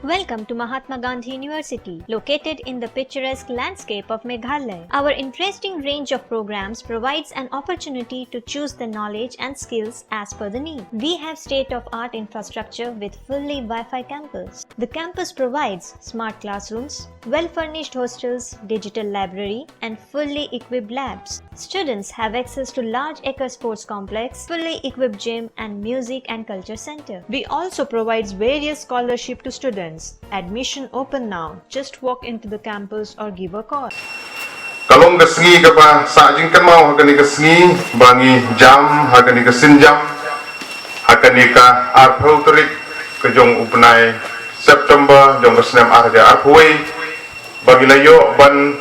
Welcome to Mahatma Gandhi University, located in the picturesque landscape of Meghalaya. Our interesting range of programs provides an opportunity to choose the knowledge and skills as per the need. We have state-of-art infrastructure with fully Wi-Fi campus. The campus provides smart classrooms, well-furnished hostels, digital library, and fully equipped labs. Students have access to large acre sports complex, fully equipped gym, and music and culture center. We also provides various scholarship to students. Admission open now. Just walk into the campus or give a call. Kalong kesengi ke ba sa jingkan mau hakani kesengi bangi jam hakani kesinjam hakani ka arphau terik kejong upnai September jong kesnem arja arphoi bagi layo ban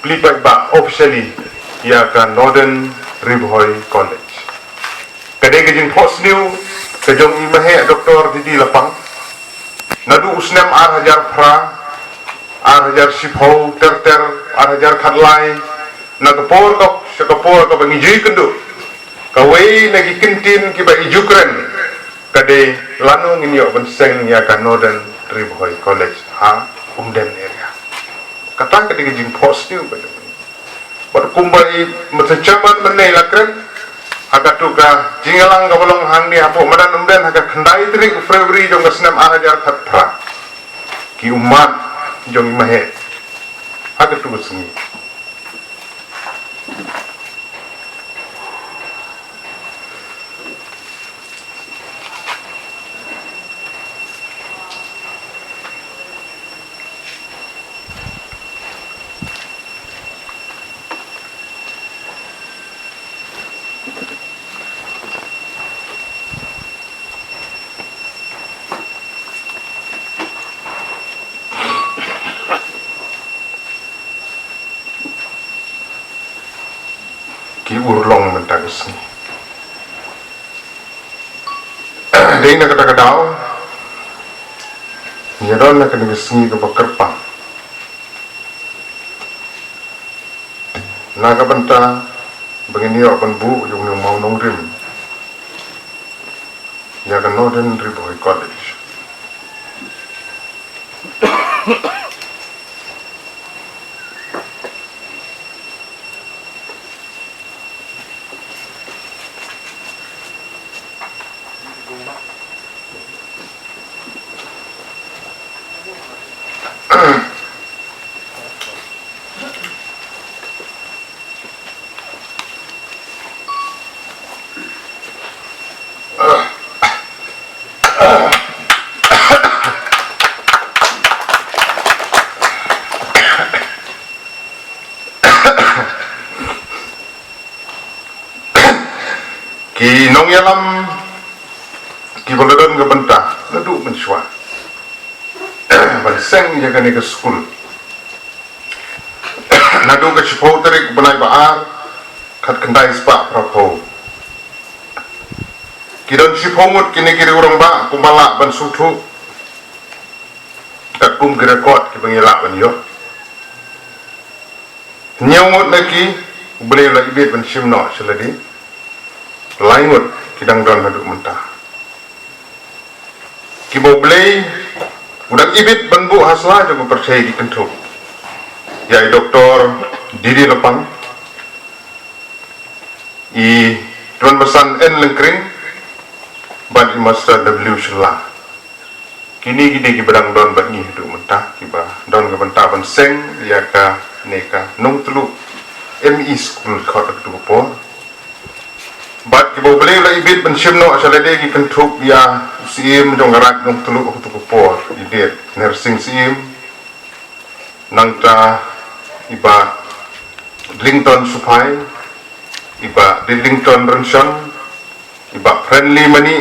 Plie ba officially Iaka Northern Bhoi College. Kadai kejing posniu kejong imahe Dr. Didi Lapang nadu usnem arhajar pra arhajar shipho ter arhajar khadlai nagapor kok sekapor ka bangijui kendu kawai nagi kintin kiba iju Kren kade lanu nginyo benseng ya ka Northern Bhoi College ha Umden area kata kade jing post tu pada kumbai matacaman menai la Kren Haka tuka jingalang kabalong hang ni hapo madan Umden haka khandai trik Februari jong kesnem arhajar khatra ki Ummat jong imahe haka tuka sengi ki urlong mentagus ni dei na kata kadao nyadon na kani sengi ke bakerpang naga benta begini akan bu yung mau nongrim ya kan Northern Bhoi College ki nong yalam ki boladon ke benta nadu mensua banseng jaga ni ke school nadu ke chipo terik benai baar kat kendai spa prapo ki don chipo mut kini kiri urang ba kumbala ban sutu kat kum gerekot ki bangila ban yo nyamut lagi boleh lagi bit ban simno seladi lainut kidang don haduk mentah kibo blay udak ibit banbu hasla jago percaya di kentuk yai Dr. Didi Lapang i tuan besan N lengkring ban master W Shela kini gini kibadang don bat ni haduk mentah kiba don ke mentah ban seng Iaka neka nung telu ME school khot ak tu por bat kibo beli la ibit pensimno asalade ki kentuk ya sim jong garat jong telu tu por idet nursing sim nangta iba Linton Supai iba Linton Renson iba Friendly Money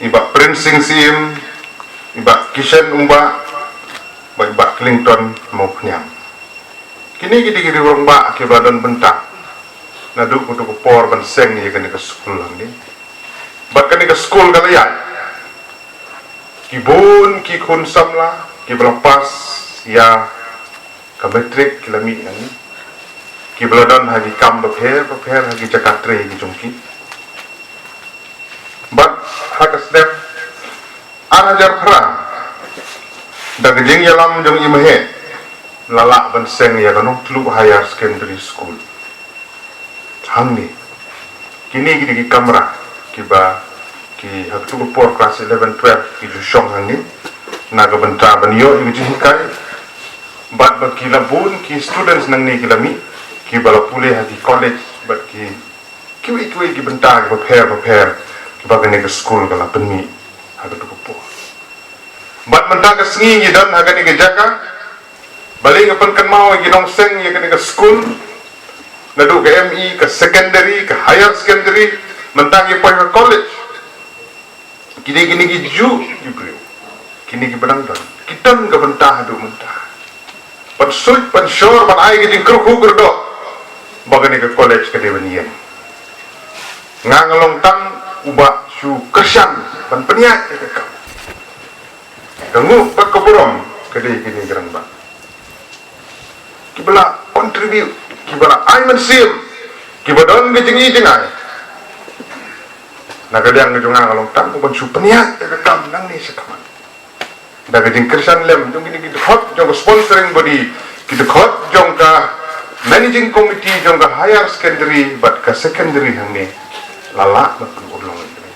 iba Princing sim iba Kishan Umba iba Clinton mau penyam kini gidi orang ba kibadon bentak nadu kutu por ban seng ye kani ke school ni bat kani ke school kalayan kibun ki kun samla ki belapas ya ke metrik kilami ni ki beladon hagi kam beper hagi jakatre ki jungki bat haka step arajar perang da Jing yalam jong imahe lala ban seng ya kanong tlu higher secondary school hang ni kini ki kamera kiba ki hak tu por class 11 12 ki ju shong hang ni naga benta ban yo i ji hikai bat ba ki labun ki students nang ni kilami ki bala pule ha ki college bat ki ki benta ki prepare ki ba ke school kala penmi hak tu por bat benta ke sngi ni dan hak ni ke jaka baling apan kan mau ginong seng ya ke school nadu ke ME ke secondary ke higher secondary mentang ye point ke college kini ki ju ibru kini ki benang dan kitan ke bentah adu mentah pan suit pan shore pan ai ki kru gerdo bagani ke college ke dewenien ngangalong tang uba su kersan pan peniat ke kau kamu pak keburom ke de kini gerang ba kibala contribute kibala ai mensim kibadon ke jingi jingai nagaliang ngejong ngalong tang uban su peniat ke kam nang ni sekaman daga jing kersan lem jong gini hot jong sponsoring body kita hot jong ka managing committee jong ka higher secondary but ka secondary hang ni lala makan ulong ini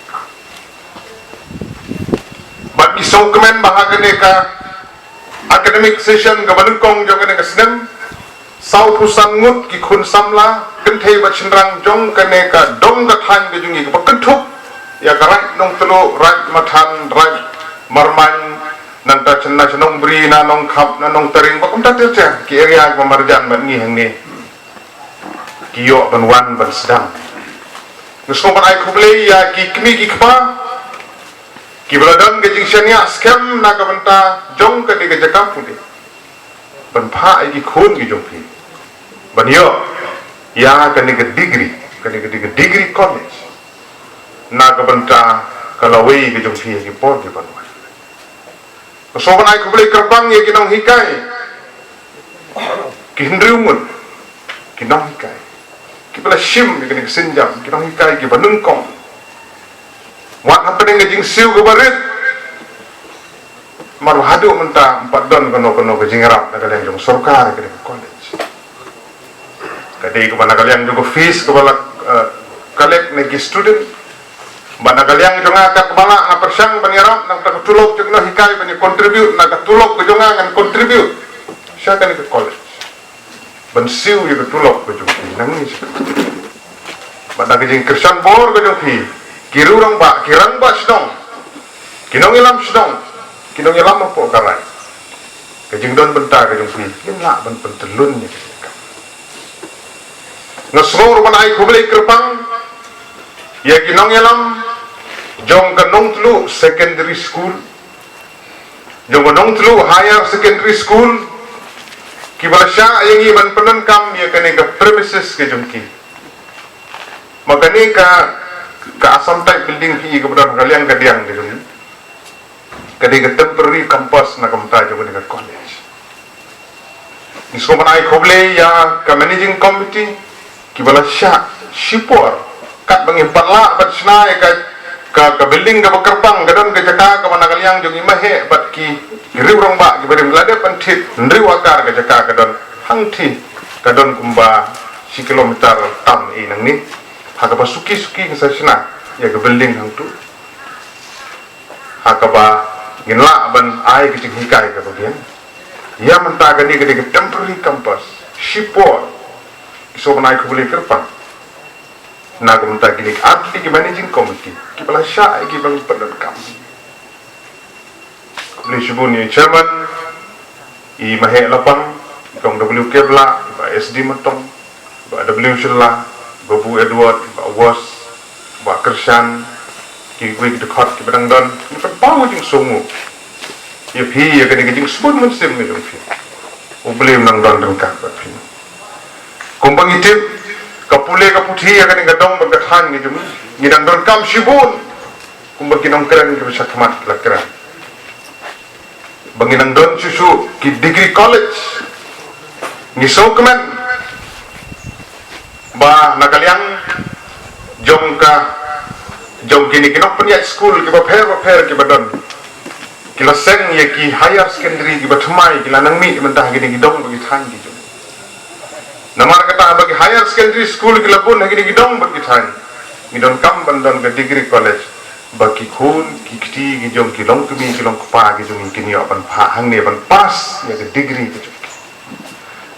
but isong kemen bahagia ni ka academic session ka banungkong jong ka snem sau pusan ngut ki khun samla kenthei ba chinrang jong ka ne ka dong ka than ke jungi ka kenthuk ya ka right nong telo right mathan right marman nanta chenna chenong bri na nong khap na nong tering ba kumta tercha ki area ka marjan ban ngi hang ni ki yo ban wan ban sedang ngusko ban ai khuble ya ki kmi ki khpa ki bladam ke jing shania scam na ka banta jong ka ni ke jakam pudi ban pha ai ki khun ki jong phi ban yo ya ka ni ke degree college na ka banta kalawei ke jong phi ki por ki ban so ban ai khuble kerpang ye ki nong hikai ki hindriungun ki nong hikai ki bala shim ki ni sinjam ki nong hikai ki banungkong wat happening ke jing siu ke barit maru hadu menta 4 don kono ke jingrap na kalian jong sarkar ke college kadai ke mana kalian jong fees ke bala collect ne ki student bana kalian jong aka kepala na persang panirap nang tulok jong no hikai bani contribute na tulok ke jong ngan contribute siapa ni ke college ban siu ye ke tulok ke jong nang ni bana ke jing kersan bor ke jong fi kirurang ba sedong kinong ilam sedong kinong ilam apa karai kejing don benta kejing pi kin la ban pentelun ni ngasror ban ai khublei kerpang ya kinong ilam jong kanong tlu secondary school jong kanong tlu higher secondary school kibalasya yang iban penan kam ya kene ke premises ke jong ki makane ka asam type building fi kemudian kalian kadiang di sini kadang temporary campus na kamta jo dengan college isko manai khoble ya ka managing committee kibala sha shipor kat bangi patla bat sna ka building ka kerpang gadon ke jaka ka mana kalian jo imahe bat ki riurong ba ki berim lade panthit ndriu akar ke jaka gadon hangthi gadon kumba si kilometer tam nang ni haka ba suki ke sasna ya ke building hang tu haka ba ginla ban ai ke hikai ke bagian ya menta gani ke temporary campus shipor iso banai ke boleh kerpang na ko menta gini atli ke managing committee ki bala sha ki bang padan kam boleh shibun ni chairman i mahe lapang kong WK bla ba SD matong ba W shilla babu Edward ba was ba kersan ki gue dekat ki badang don ni pa pau jing songu ye phi ye kene jing spot mun sem me jong phi o blem nang don dang ka ba phi kumbang itip kapule kaputhi ye kene gadong ba gathan ni jum ni dang don kam shibun kumbang kinong kren ki bisa khamat lakran banginang don susu ki degree college ni sokman ba nakaliang jong kini kinong peniat school ki ba pher ki badon kila seng ya ki higher secondary ki bathmai kila nang mi mentah gini gidong bagi than ki jung namar kata bagi higher secondary school kila pun gini gidong bagi than gidon kam bandon ke degree college bagi kun ki kiti ki jong ki long kemi ki long pa ki jung ki ni apan pha hang ne ban pass ya ke degree ki jung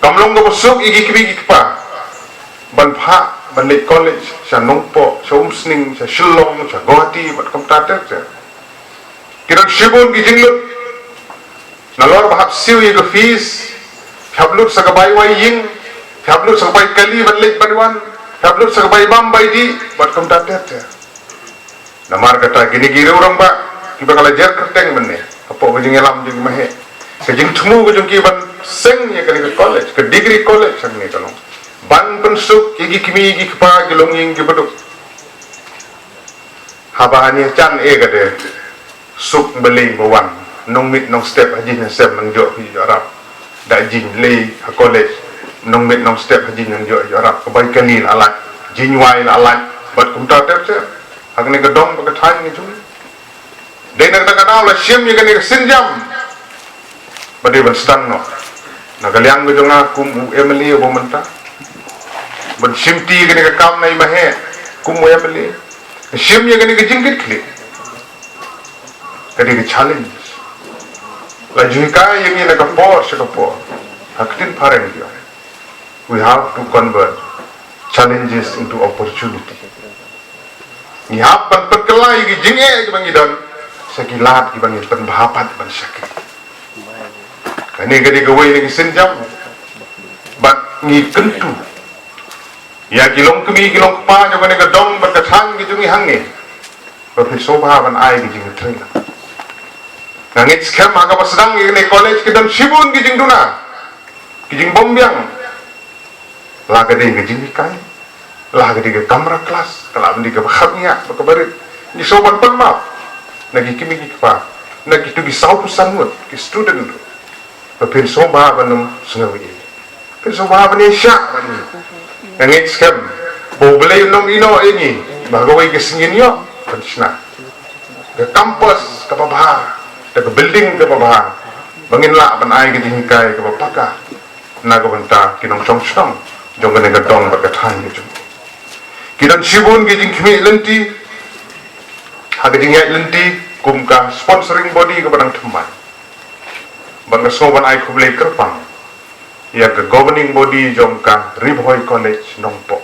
kam long go suk igi kemi ki pa ban pha ban le college sa nongpo sa umsning sa shillong sa guwahati bat kam ta tek kirang shibun ki jinglut nalor bahap siu ye fees hablut sa gabai wai ying hablut sa gabai kali ban le banwan hablut sa gabai bambai di bat kam ta tek namar kata gini giri orang ba ki bakal ajar kerteng benne apa bajing elam jing mahe ke jing thumu ke jung ki ban seng ye ke college ke degree college sang ni kalong ban pensuk igi kimi igi kpa gelong ying ki beduk habani chan e gade suk beling bawan nong mit nong step haji na step nang jo hi arab da jing le college nong mit nong step haji nang jo arab ke bai kalil alat jinwai alat bat kum ta tep se hakne ke dong ke than ni chung de nak ta kana la shim ye ke sinjam bade ban stang no na galyang go jonga kum emily bo manta ban shimti ke ne kam nai mahe kum emily shim ye ke jingkit kli kadi ke challenge la juika yang ni nak por sekapor haktin pareng dia we have to convert challenges into opportunity ni hap ban perkelai ki jinge ki bangi don sekilat ki bangi pen bahapat ban syakir kani kadi ke wei ni senjam bat ngi kentu ya kilong kemi kilong pa jo kani ke dong bat kathang ki jungi hangi berfir sobha ban ai ki jingi trena nangit scam aga pasedang ni college ke dan shibun ki jing duna ki jing bombyang la ke ding ki jing kai la ke ding kamera kelas kala ndi ke khamnya ke barit ni soban pan ma nagi kimi ki pa nagi tu bi sau sanut ki student berfir sobha banum sungawi pir sobha ban sya ban nangit scam bo belai nom ino ini bagawai ke singin yo pensna ke campus ke babah ke building ke babah bangin la ban ai ke jingkai ke bapaka na ke benta kinong chong chong jong ke ne dong ba ke thang ke jong kidan shibun ke jing khmi lenti ha ke jing yai lenti kum ka sponsoring body ke badang themai bang ke so ban ai khu blai kerpang ya ke governing body jong ka Bhoi college nongpo